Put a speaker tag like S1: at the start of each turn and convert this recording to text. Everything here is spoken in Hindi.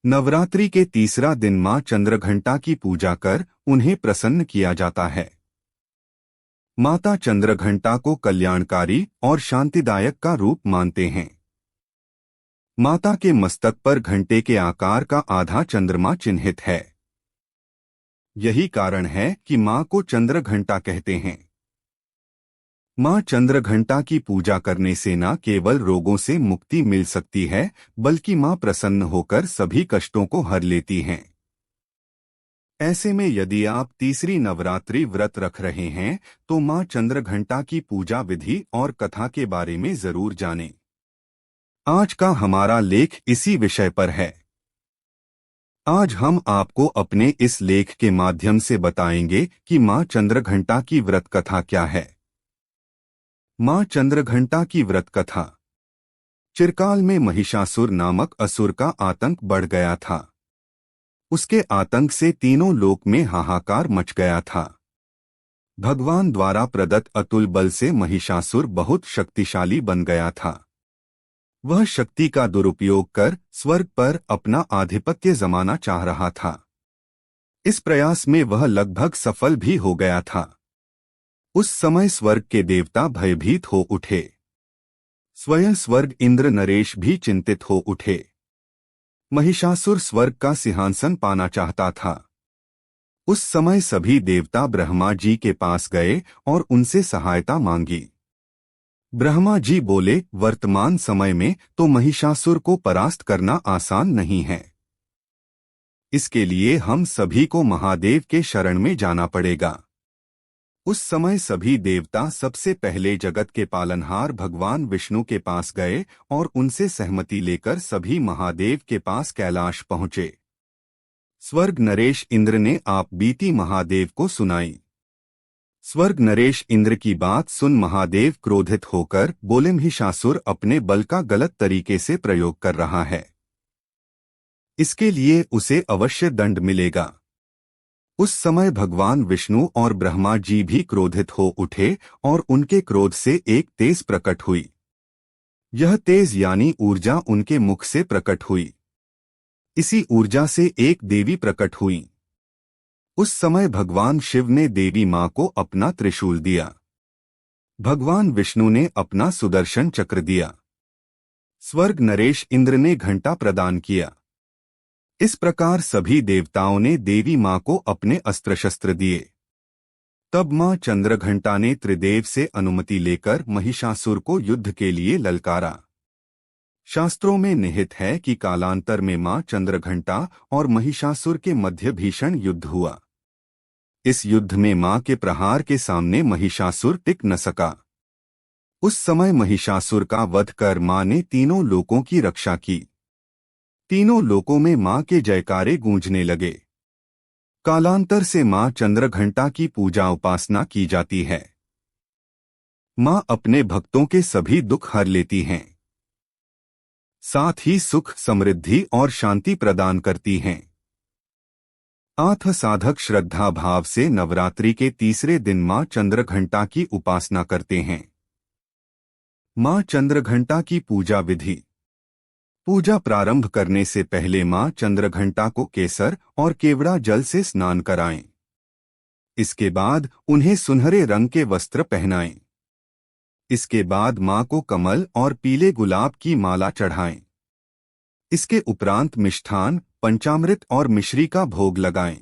S1: नवरात्रि के तीसरा दिन मां चंद्रघंटा की पूजा कर उन्हें प्रसन्न किया जाता है। माता चंद्रघंटा को कल्याणकारी और शांतिदायक का रूप मानते हैं। माता के मस्तक पर घंटे के आकार का आधा चंद्रमा चिन्हित है। यही कारण है कि मां को चंद्रघंटा कहते हैं। मां चंद्रघंटा की पूजा करने से न केवल रोगों से मुक्ति मिल सकती है, बल्कि मां प्रसन्न होकर सभी कष्टों को हर लेती हैं। ऐसे में यदि आप तीसरी नवरात्रि व्रत रख रहे हैं तो मां चंद्रघंटा की पूजा विधि और कथा के बारे में जरूर जानें। आज का हमारा लेख इसी विषय पर है। आज हम आपको अपने इस लेख के माध्यम से बताएंगे कि मां चंद्रघंटा की व्रत कथा क्या है। मां चंद्रघंटा की व्रत कथा। चिरकाल में महिषासुर नामक असुर का आतंक बढ़ गया था। उसके आतंक से तीनों लोक में हाहाकार मच गया था। भगवान द्वारा प्रदत्त अतुल बल से महिषासुर बहुत शक्तिशाली बन गया था। वह शक्ति का दुरुपयोग कर स्वर्ग पर अपना आधिपत्य जमाना चाह रहा था। इस प्रयास में वह लगभग सफल भी हो गया था। उस समय स्वर्ग के देवता भयभीत हो उठे। स्वयं स्वर्ग इंद्र नरेश भी चिंतित हो उठे। महिषासुर स्वर्ग का सिंहासन पाना चाहता था। उस समय सभी देवता ब्रह्मा जी के पास गए और उनसे सहायता मांगी। ब्रह्मा जी बोले, वर्तमान समय में तो महिषासुर को परास्त करना आसान नहीं है। इसके लिए हम सभी को महादेव के शरण में जाना पड़ेगा। उस समय सभी देवता सबसे पहले जगत के पालनहार भगवान विष्णु के पास गए और उनसे सहमति लेकर सभी महादेव के पास कैलाश पहुंचे। स्वर्ग नरेश इंद्र ने आप बीती महादेव को सुनाई। स्वर्ग नरेश इंद्र की बात सुन महादेव क्रोधित होकर बोले, महिषासुर अपने बल का गलत तरीके से प्रयोग कर रहा है। इसके लिए उसे अवश्य दंड मिलेगा। उस समय भगवान विष्णु और ब्रह्मा जी भी क्रोधित हो उठे और उनके क्रोध से एक तेज प्रकट हुई। यह तेज यानी ऊर्जा उनके मुख से प्रकट हुई। इसी ऊर्जा से एक देवी प्रकट हुई। उस समय भगवान शिव ने देवी मां को अपना त्रिशूल दिया। भगवान विष्णु ने अपना सुदर्शन चक्र दिया। स्वर्ग नरेश इंद्र ने घंटा प्रदान किया। इस प्रकार सभी देवताओं ने देवी मां को अपने अस्त्र शस्त्र दिए। तब मां चंद्रघंटा ने त्रिदेव से अनुमति लेकर महिषासुर को युद्ध के लिए ललकारा। शास्त्रों में निहित है कि कालांतर में मां चंद्रघंटा और महिषासुर के मध्य भीषण युद्ध हुआ। इस युद्ध में मां के प्रहार के सामने महिषासुर टिक न सका। उस समय महिषासुर का वध कर मां ने तीनों लोकों की रक्षा की। तीनों लोकों में मां के जयकारे गूंजने लगे। कालांतर से मां चंद्रघंटा की पूजा उपासना की जाती है। मां अपने भक्तों के सभी दुख हर लेती हैं। साथ ही सुख, समृद्धि और शांति प्रदान करती हैं। आथ साधक श्रद्धा भाव से नवरात्रि के तीसरे दिन मां चंद्रघंटा की उपासना करते हैं। मां चंद्रघंटा की पूजा विधि। पूजा प्रारंभ करने से पहले मां चंद्रघंटा को केसर और केवड़ा जल से स्नान कराएं। इसके बाद उन्हें सुनहरे रंग के वस्त्र पहनाएं। इसके बाद मां को कमल और पीले गुलाब की माला चढ़ाएं। इसके उपरांत मिष्ठान, पंचामृत और मिश्री का भोग लगाएं।